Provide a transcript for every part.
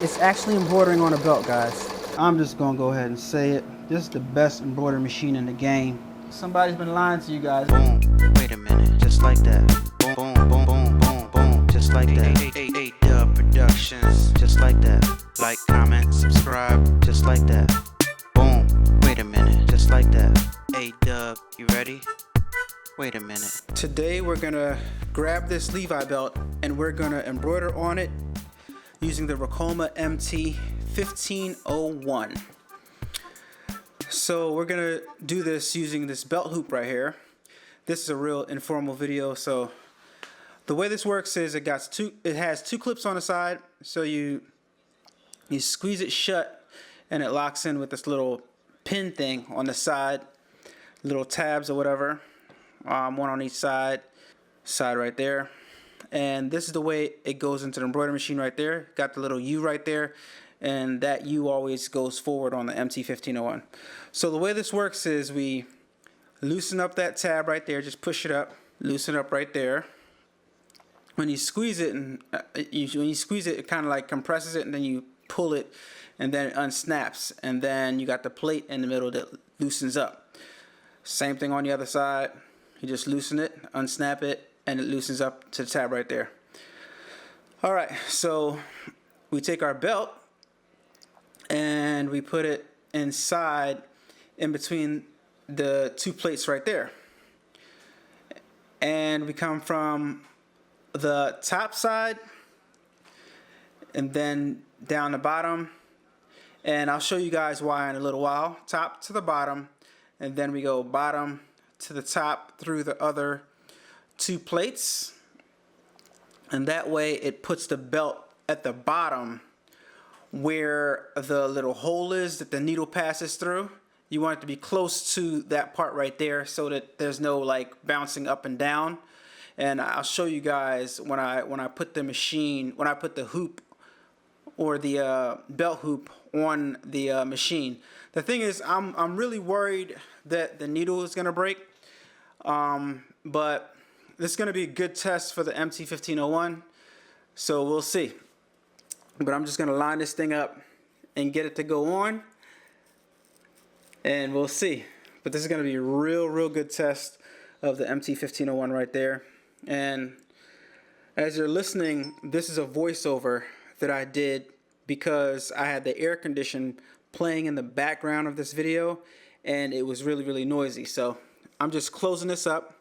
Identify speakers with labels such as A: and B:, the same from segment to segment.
A: It's actually embroidering on a belt, guys. I'm just gonna go ahead and say it. This is the best embroidery machine in the game. Somebody's been lying to you guys.
B: Boom, wait a minute, just like that. Boom, boom, boom, boom, boom, boom, just like that. A-Dubb Productions, just like that. Like, comment, subscribe, just like that. Boom, wait a minute, just like that. A-Dubb, you ready? Wait a minute.
A: Today we're gonna grab this Levi belt and we're gonna embroider on it using the Ricoma MT-1501. So we're gonna do this using this belt hoop right here. This is a real informal video. So the way this works is it has two clips on the side. So you squeeze it shut and it locks in with this little pin thing on the side, little tabs or whatever, one on each side right there. And this is the way it goes into the embroidery machine right there. Got the little U right there, and that U always goes forward on the MT-1501. So the way this works is we loosen up that tab right there, just push it up, loosen it up right there. When you squeeze it, it kind of like compresses it, and then you pull it, and then it unsnaps, and then you got the plate in the middle that loosens up. Same thing on the other side. You just loosen it, unsnap it, and it loosens up to the tab right there. All right, so we take our belt and we put it inside in between the two plates right there. And we come from the top side and then down the bottom. And I'll show you guys why in a little while. Top to the bottom, and then we go bottom to the top through the other two plates, and that way it puts the belt at the bottom where the little hole is that the needle passes through. You want it to be close to that part right there so that there's no like bouncing up and down. And I'll show you guys when I put the hoop or the belt hoop on the machine. The thing is, I'm really worried that the needle is gonna break, but this is going to be a good test for the MT-1501, so we'll see. But I'm just going to line this thing up and get it to go on, and we'll see. But this is going to be a real good test of the MT-1501 right there. And as you're listening, this is a voiceover that I did because I had the air condition playing in the background of this video, and it was really noisy. So I'm just closing this up.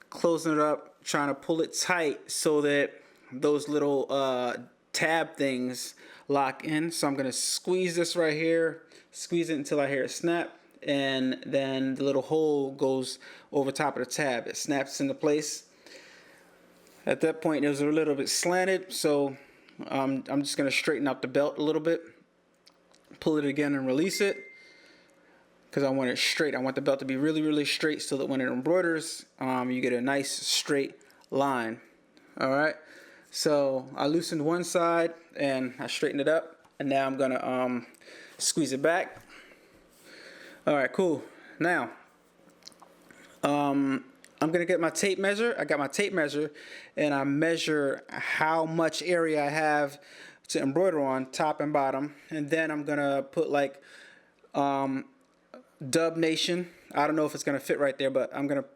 A: Closing it up, trying to pull it tight so that those little tab things lock in. So I'm going to squeeze this right here, squeeze it until I hear it snap, and then the little hole goes over top of the tab. It snaps into place. At that point it was a little bit slanted, so I'm just going to straighten out the belt a little bit, pull it again and release it. Because I want it straight. I want the belt to be really straight so that when it embroiders, you get a nice straight line. Alright, so I loosened one side and I straightened it up, and now I'm gonna squeeze it back. Alright, cool. Now I'm gonna get my tape measure. I got my tape measure, and I measure how much area I have to embroider on, top and bottom, and then I'm gonna put like Dub Nation. I don't know if it's going to fit right there, but I'm going to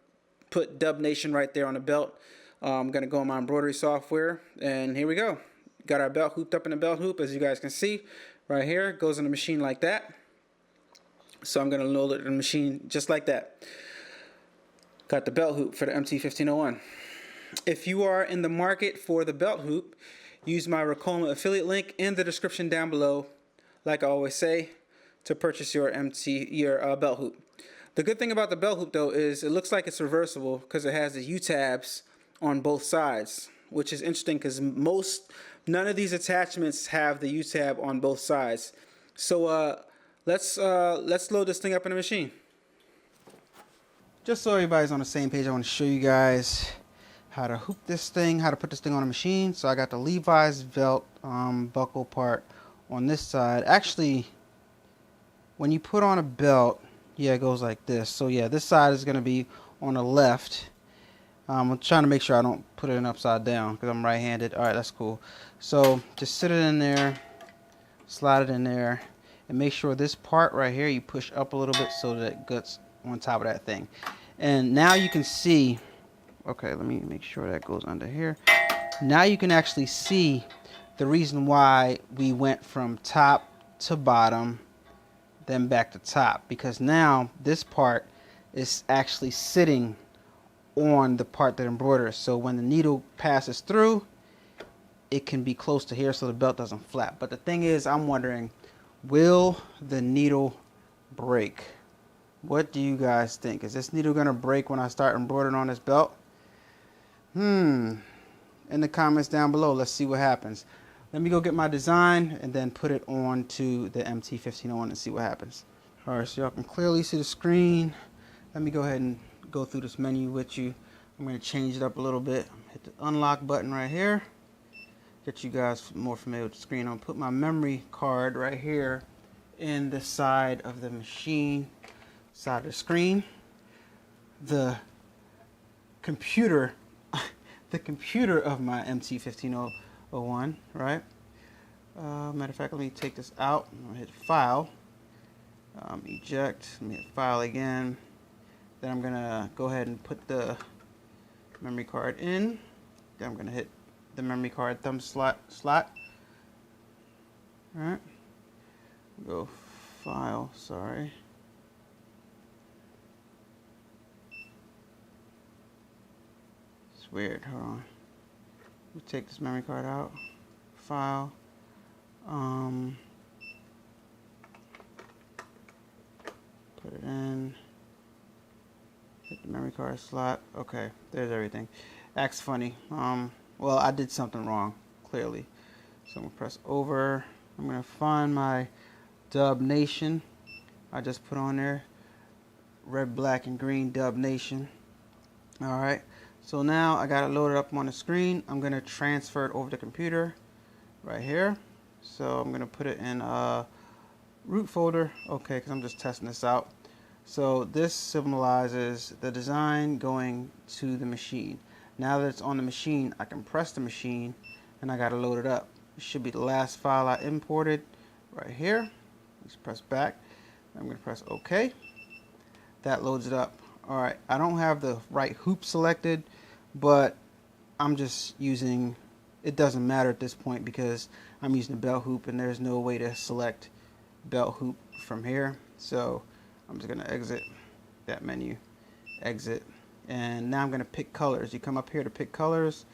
A: put Dub Nation right there on the belt. I'm going to go on my embroidery software, and here we go. Got our belt hooped up in the belt hoop, as you guys can see right here. It goes in the machine like that. So I'm going to load it in the machine just like that. Got the belt hoop for the MT-1501. If you are in the market for the belt hoop, use my Ricoma affiliate link in the description down below. Like I always say, to purchase your belt hoop. The good thing about the belt hoop though is it looks like it's reversible because it has the U-tabs on both sides, which is interesting because none of these attachments have the U-tab on both sides. So let's load this thing up in the machine. Just so everybody's on the same page, I want to show you guys how to hoop this thing, how to put this thing on a machine. So I got the Levi's belt buckle part on this side. Actually, when you put on a belt, yeah, it goes like this. So yeah, this side is going to be on the left. I'm trying to make sure I don't put it in upside down because I'm right-handed. All right, that's cool. So just sit it in there, slide it in there, and make sure this part right here you push up a little bit so that it gets on top of that thing. And now you can see, okay, let me make sure that goes under here. Now you can actually see the reason why we went from top to bottom, then back to top, because now this part is actually sitting on the part that embroiders. So when the needle passes through, it can be close to here so the belt doesn't flap. But the thing is, I'm wondering, will the needle break? What do you guys think? Is this needle gonna break when I start embroidering on this belt? In the comments down below, let's see what happens. Let me go get my design and then put it on to the MT-1501 and see what happens. Alright, so y'all can clearly see the screen. Let me go ahead and go through this menu with you. I'm going to change it up a little bit. Hit the unlock button right here. Get you guys more familiar with the screen. I'll put my memory card right here in the side of the machine, side of the screen. The computer of my MT-1501, right? Matter of fact, let me take this out. I'm going to hit File, Eject. Let me hit File again. Then I'm going to go ahead and put the memory card in. Then I'm going to hit the memory card thumb slot. All right. Go File, sorry. It's weird, hold on. We take this memory card out, File, put it in, hit the memory card slot. Okay, there's everything. Acts funny. Well, I did something wrong, clearly. So I'm gonna press over. I'm gonna find my Dub Nation. I just put on there red, black, and green Dub Nation. All right. So now I got it loaded up on the screen. I'm going to transfer it over the computer right here. So I'm going to put it in a root folder. Okay, because I'm just testing this out. So this symbolizes the design going to the machine. Now that it's on the machine, I can press the machine and I got to load it up. It should be the last file I imported right here. Let's press back. I'm going to press OK. That loads it up. Alright, I don't have the right hoop selected, but I'm just using, it doesn't matter at this point because I'm using the belt hoop and there's no way to select belt hoop from here. So I'm just going to exit that menu, exit, and now I'm going to pick colors. You come up here to pick colors,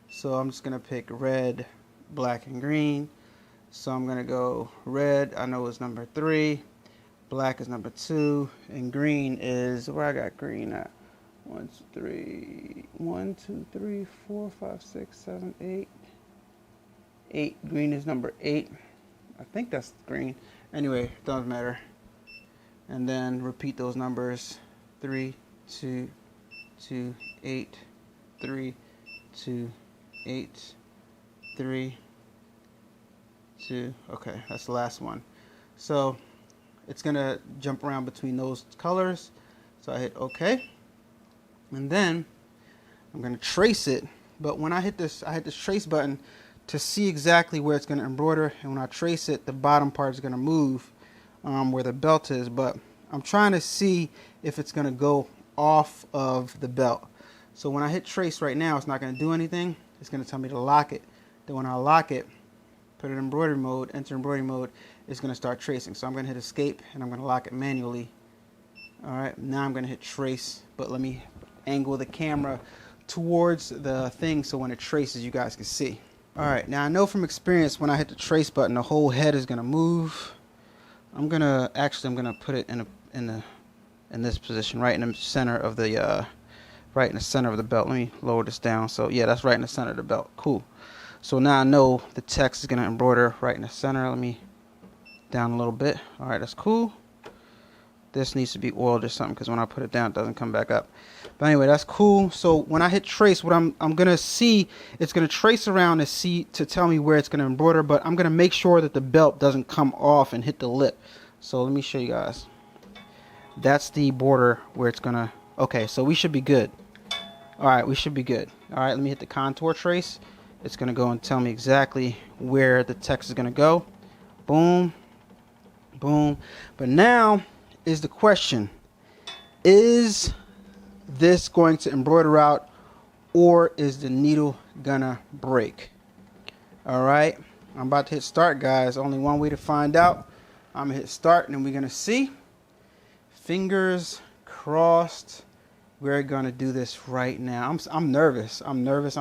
A: so I'm just going to pick red, black, and green. So I'm going to go red, I know is number 3. Black is number 2, and green is, where I got green at? 1, 2, 3, 4, 5, 6, 7, 8. 8. Green is number 8. I think that's green. Anyway, doesn't matter. And then repeat those numbers. 3, 2, 2, 8, 3, 2, 8, 3, 2. Okay, that's the last one. So it's gonna jump around between those colors. So I hit OK, and then I'm gonna trace it. But when I hit this trace button to see exactly where it's gonna embroider, and when I trace it, the bottom part is gonna move where the belt is. But I'm trying to see if it's gonna go off of the belt. So when I hit trace right now, it's not gonna do anything. It's gonna tell me to lock it. Then when I lock it, put it in embroidery mode, enter embroidery mode, it's going to start tracing. So I'm going to hit escape and I'm going to lock it manually. Alright, now I'm going to hit trace, but let me angle the camera towards the thing so when it traces you guys can see. Alright, now I know from experience when I hit the trace button the whole head is going to move. I'm going to put it in this position right in the center of the belt. Let me lower this down. So yeah, that's right in the center of the belt. Cool. So now I know the text is going to embroider right in the center. Let me down a little bit. Alright, that's cool. This needs to be oiled or something because when I put it down it doesn't come back up. But anyway, that's cool. So when I hit trace, what I'm going to see, it's going to trace around to tell me where it's going to embroider, but I'm going to make sure that the belt doesn't come off and hit the lip. So let me show you guys. That's the border where it's going to, okay, so we should be good. Alright, we should be good. Alright, let me hit the contour trace. It's going to go and tell me exactly where the text is going to go. Boom, boom. But now is the question, is this going to embroider out, or is the needle gonna break? All right, I'm about to hit start, guys. Only one way to find out. I'm gonna hit start and then we're gonna see. Fingers crossed. We're gonna do this right now. I'm nervous. I'm nervous.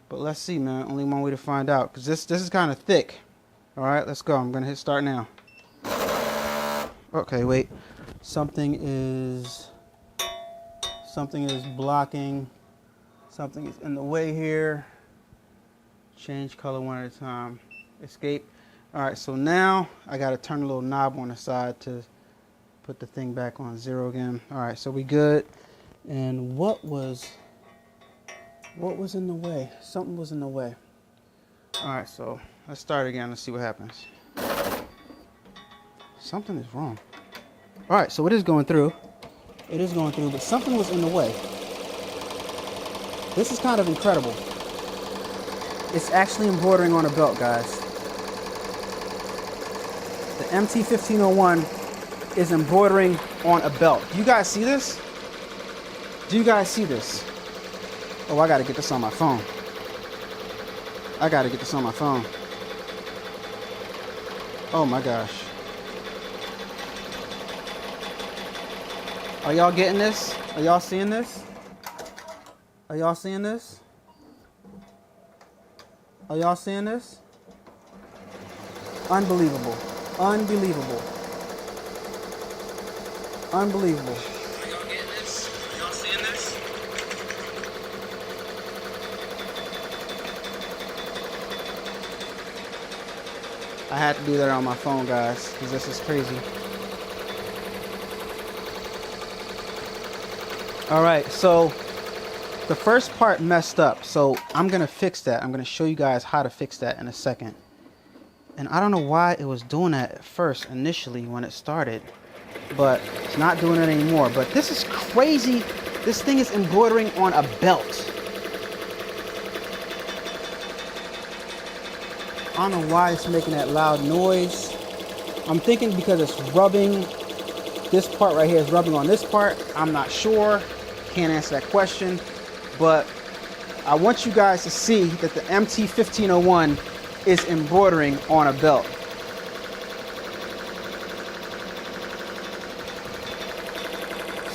A: But let's see, man. Only one way to find out, because this is kind of thick. All right, let's go. I'm gonna hit start now. Okay, wait. Something is blocking. Something is in the way here. Change color one at a time. Escape. All right, so now I gotta turn the little knob on the side to put the thing back on 0 again. All right, so we good. And what was in the way? Something was in the way. All right, so let's start again. Let's see what happens. Something is wrong. All right, so it is going through. It is going through, but something was in the way. This is kind of incredible. It's actually embroidering on a belt, guys. The MT-1501 is embroidering on a belt. Do you guys see this? Do you guys see this? Oh, I gotta get this on my phone. I gotta get this on my phone. Oh my gosh. Are y'all getting this? Are y'all seeing this? Are y'all seeing this? Are y'all seeing this? Unbelievable. Unbelievable. Unbelievable. Are y'all getting this? Are y'all seeing this? I had to do that on my phone, guys, because this is crazy. Alright, so the first part messed up, so I'm going to fix that. I'm going to show you guys how to fix that in a second. And I don't know why it was doing that at first, initially, when it started. But it's not doing it anymore. But this is crazy. This thing is embroidering on a belt. I don't know why it's making that loud noise. I'm thinking because it's rubbing. This part right here is rubbing on this part. I'm not sure. Can't answer that question. But I want you guys to see that the MT-1501 is embroidering on a belt.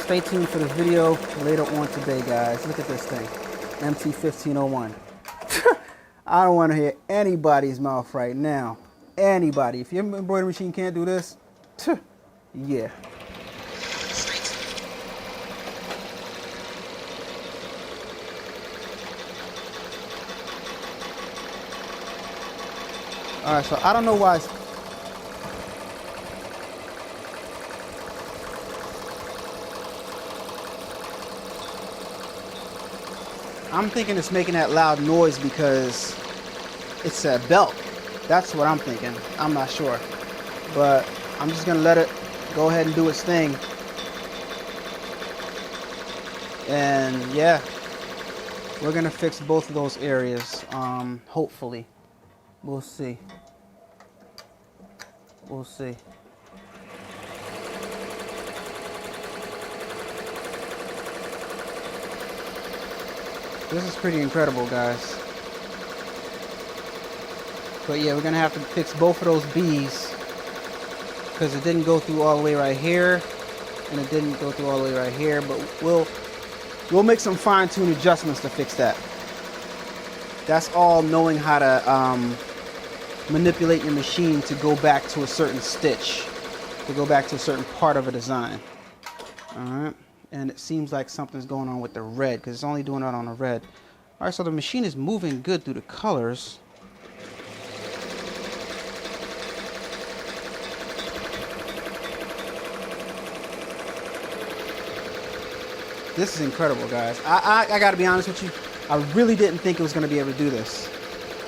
A: Stay tuned for the video later on today, guys. Look at this thing, MT-1501. I don't want to hear anybody's mouth right now. Anybody. If your embroidery machine can't do this, yeah. All right, so I don't know why I'm thinking it's making that loud noise because it's a belt. That's what I'm thinking. I'm not sure. But I'm just going to let it go ahead and do its thing. And yeah, we're going to fix both of those areas, hopefully. We'll see. We'll see. This is pretty incredible, guys. But yeah, we're gonna have to fix both of those B's because it didn't go through all the way right here, and it didn't go through all the way right here. But we'll make some fine-tune adjustments to fix that. That's all knowing how to manipulate your machine to go back to a certain stitch, to go back to a certain part of a design. Alright, and it seems like something's going on with the red because it's only doing it on the red. Alright, so the machine is moving good through the colors. This is incredible, guys. I gotta be honest with you. I really didn't think it was gonna be able to do this.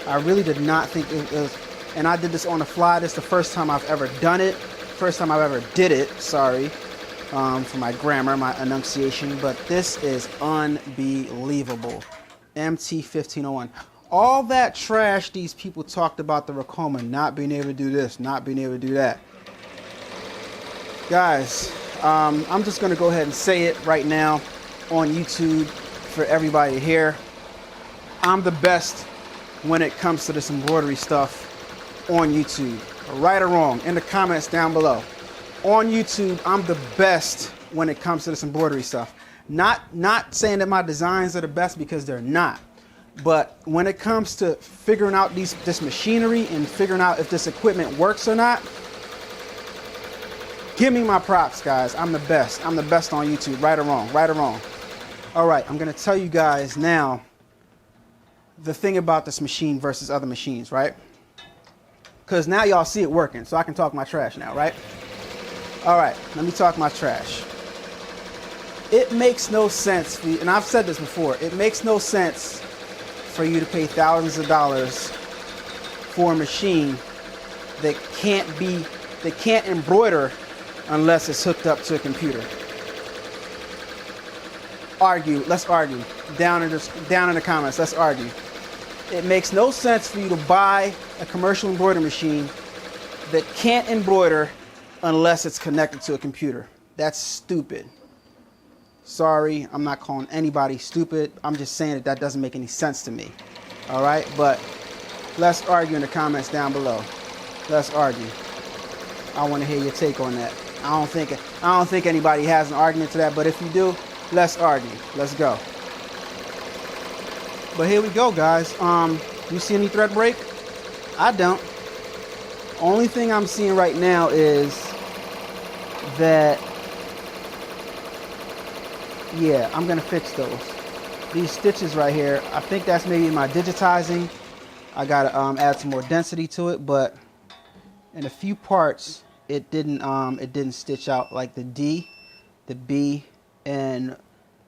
A: I really did not think it was. And I did this on the fly. This is the first time I've ever done it. First time I've ever did it. Sorry for my grammar, my enunciation. But this is unbelievable. MT-1501. All that trash these people talked about the Ricoma not being able to do this, not being able to do that. Guys, I'm just going to go ahead and say it right now on YouTube for everybody to hear. I'm the best when it comes to this embroidery stuff on YouTube. Right or wrong, in the comments down below. On YouTube, I'm the best when it comes to this embroidery stuff. Not saying that my designs are the best, because they're not. But when it comes to figuring out this machinery and figuring out if this equipment works or not, give me my props, guys. I'm the best. I'm the best on YouTube, right or wrong, right or wrong. All right, I'm going to tell you guys now the thing about this machine versus other machines, right? Because now y'all see it working, so I can talk my trash now, right? All right, let me talk my trash. It makes no sense for you, and I've said this before, it makes no sense for you to pay thousands of dollars for a machine that can't embroider unless it's hooked up to a computer. Argue, let's argue. Down in the comments, let's argue. It makes no sense for you to buy a commercial embroidery machine that can't embroider unless it's connected to a computer. That's stupid. Sorry, I'm not calling anybody stupid. I'm just saying that doesn't make any sense to me. All right, but let's argue in the comments down below. Let's argue. I want to hear your take on that. I don't think anybody has an argument to that, but if you do, let's argue. Let's go. But here we go, guys. You see any thread break? I don't. Only thing I'm seeing right now is that, yeah, I'm gonna fix those. These stitches right here, I think that's maybe my digitizing. I gotta add some more density to it, but in a few parts it didn't stitch out, like the D, the B, and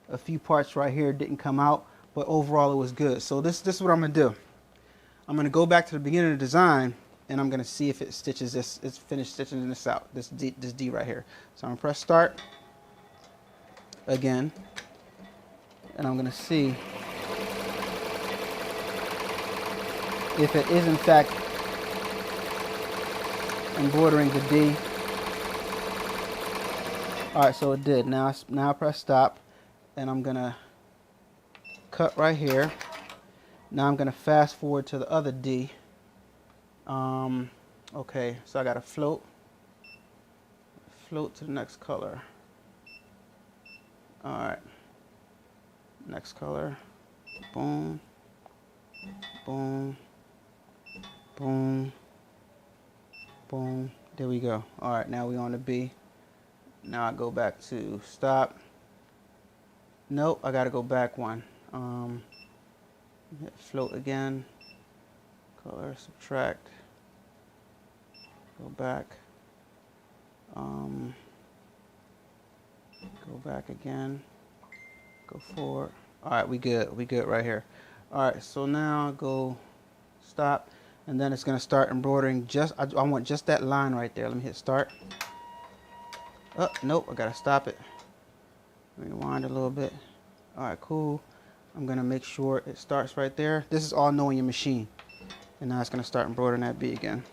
A: a few parts right here didn't come out, but overall it was good. So this is what I'm gonna do. I'm gonna go back to the beginning of the design, and I'm gonna see if it stitches this. It's finished stitching this out. This D right here. So I'm gonna press start again, and I'm gonna see if it is in fact embroidering the D. All right, so it did. Now I press stop, and I'm gonna cut right here. Now I'm gonna fast forward to the other D. Okay, so I gotta float to the next color. All right, next color. Boom, boom, boom, boom. There we go. All right, now we on the B. Now I go back to stop. Nope, I gotta go back one. Hit float again. Color, subtract. Go back. Go back again. Go forward. All right, we good. We good right here. All right, so now go stop, and then it's gonna start embroidering. I want just that line right there. Let me hit start. Oh, nope, I gotta stop it. Rewind a little bit. All right, cool. I'm gonna make sure it starts right there. This is all knowing your machine. And now it's gonna start embroidering that B again.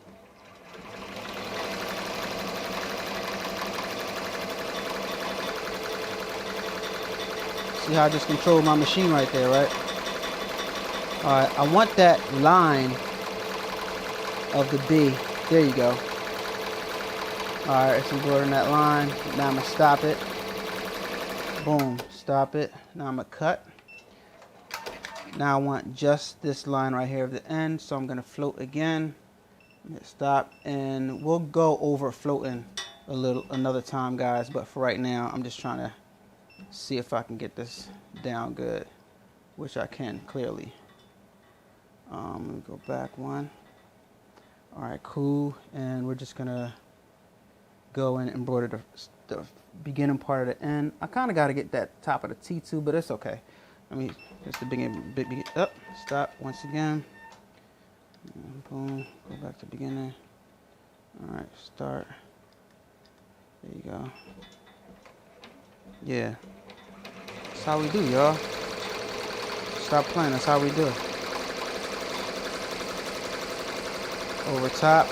A: See how I just controlled my machine right there, right? All right, I want that line of the B. There you go. All right, it's embroidering that line. Now I'm gonna stop it. Boom, stop it. Now I'm gonna cut. Now I want just this line right here at the end, so I'm gonna float again. Hit stop, and we'll go over floating another time, guys. But for right now, I'm just trying to see if I can get this down good, which I can clearly. Let me go back one. All right, cool, and we're just gonna go and embroider the beginning part of the end. I kind of got to get that top of the T2, but it's okay. Let me just the beginning, up, stop once again. Boom, go back to beginning. All right, start. There you go. Yeah, that's how we do, y'all. Stop playing. That's how we do. over top.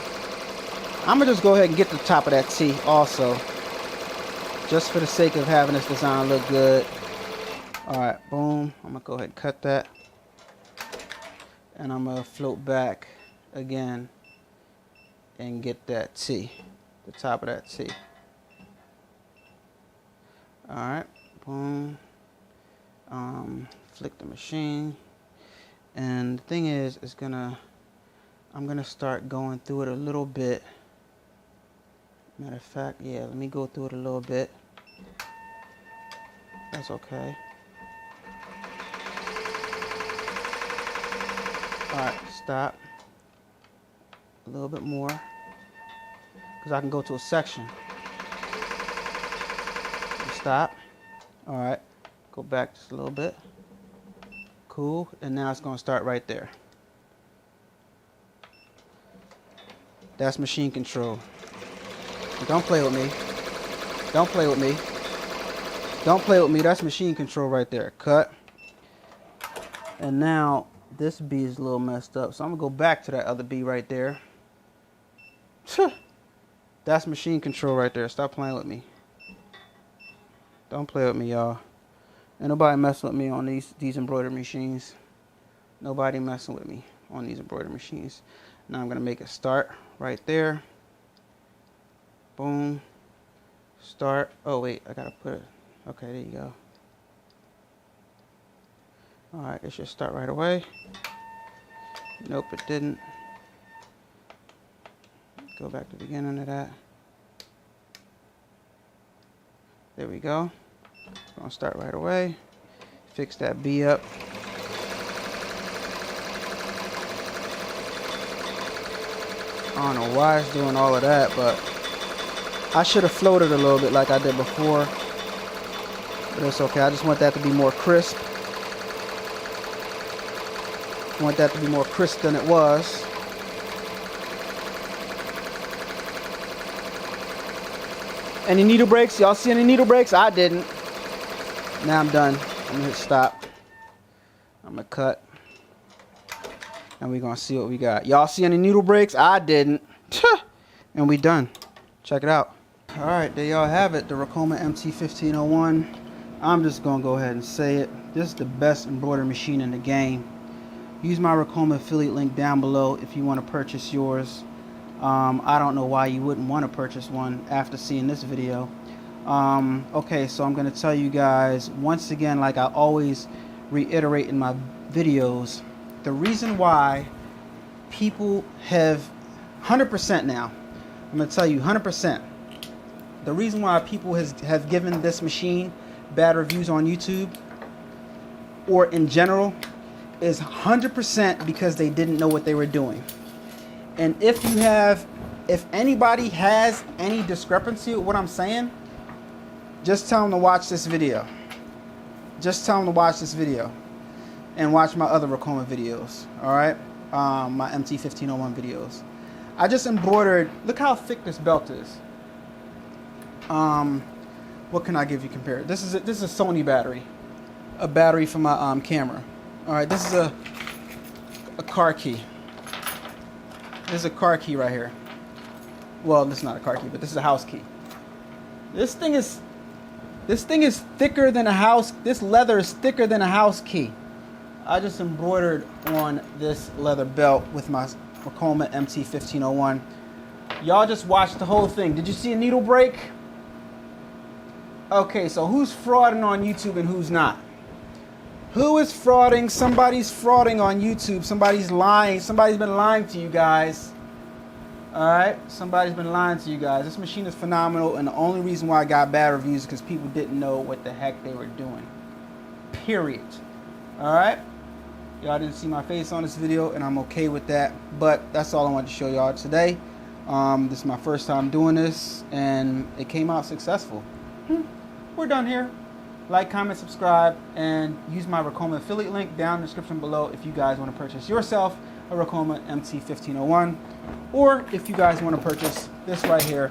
A: I'm gonna just go ahead and get the top of that T also, just for the sake of having this design look good. All right, boom. I'm gonna go ahead and cut that, and I'm gonna float back again and get that T, the top of that T. All right, boom. Flick the machine, and the thing is, I'm gonna start going through it a little bit. Matter of fact, yeah, let me go through it a little bit. That's okay. All right, stop. A little bit more, because I can go to a section. Stop. All right, go back just a little bit. Cool, and now it's gonna start right there. That's machine control. Don't play with me. Don't play with me. Don't play with me. That's machine control right there. Cut. And now this B is a little messed up, so I'm gonna go back to that other B right there. That's machine control right there. Stop playing with me. Don't play with me, y'all. Ain't nobody messing with me on these embroidery machines. Nobody messing with me on these embroidery machines. Now I'm gonna make a start right there. Boom. Start. Oh wait, I gotta put it. Okay, there you go. All right, it should start right away. Nope, it didn't. Go back to the beginning of that. There we go. It's gonna start right away. Fix that B up. I don't know why it's doing all of that, but I should have floated a little bit like I did before. But it's okay. I just want that to be more crisp. I want that to be more crisp than it was. Any needle breaks? Y'all see any needle breaks? I didn't. Now I'm done. I'm gonna hit stop. I'm gonna cut. And we're gonna see what we got. Y'all see any needle breaks? I didn't. And we done. Check it out. All right, there y'all have it. The Ricoma MT-1501. I'm just gonna go ahead and say it. This is the best embroidery machine in the game. Use my Ricoma affiliate link down below if you want to purchase yours. I don't know why you wouldn't want to purchase one after seeing this video. Okay, so I'm going to tell you guys once again, like I always reiterate in my videos, the reason why people have 100% now, I'm going to tell you 100%, the reason why people have given this machine bad reviews on YouTube or in general is 100% because they didn't know what they were doing. And if anybody has any discrepancy with what I'm saying, just tell them to watch this video. Just tell them to watch this video and watch my other Ricoma videos, all right? My MT-1501 videos. I just embroidered, look how thick this belt is. What can I give you compared? This is a Sony battery, a battery for my camera. All right, this is a car key. This is a car key right here. Well, this is not a car key, but this is a house key. This thing is thicker than a house. This leather is thicker than a house key. I just embroidered on this leather belt with my Ricoma MT-1501. Y'all just watched the whole thing. Did you see a needle break? Okay, so who's frauding on YouTube and who's not? Who is frauding? Somebody's frauding on YouTube. Somebody's lying. Somebody's been lying to you guys. Alright? Somebody's been lying to you guys. This machine is phenomenal, and the only reason why I got bad reviews is because people didn't know what the heck they were doing. Period. Alright? Y'all didn't see my face on this video, and I'm okay with that. But that's all I wanted to show y'all today. This is my first time doing this, and it came out successful. We're done here. Like, comment, subscribe, and use my Ricoma affiliate link down in the description below if you guys want to purchase yourself a Ricoma MT-1501, or if you guys want to purchase this right here,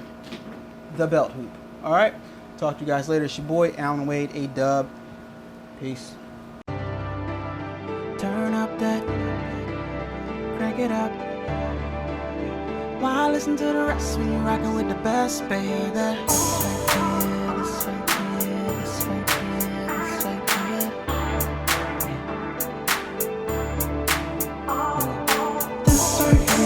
A: the belt hoop. All right, talk to you guys later. It's your boy Allan Wade, A-Dubb. Peace.
B: Turn up that, crank it up.
C: listen to the rest when you're rocking with the best, baby.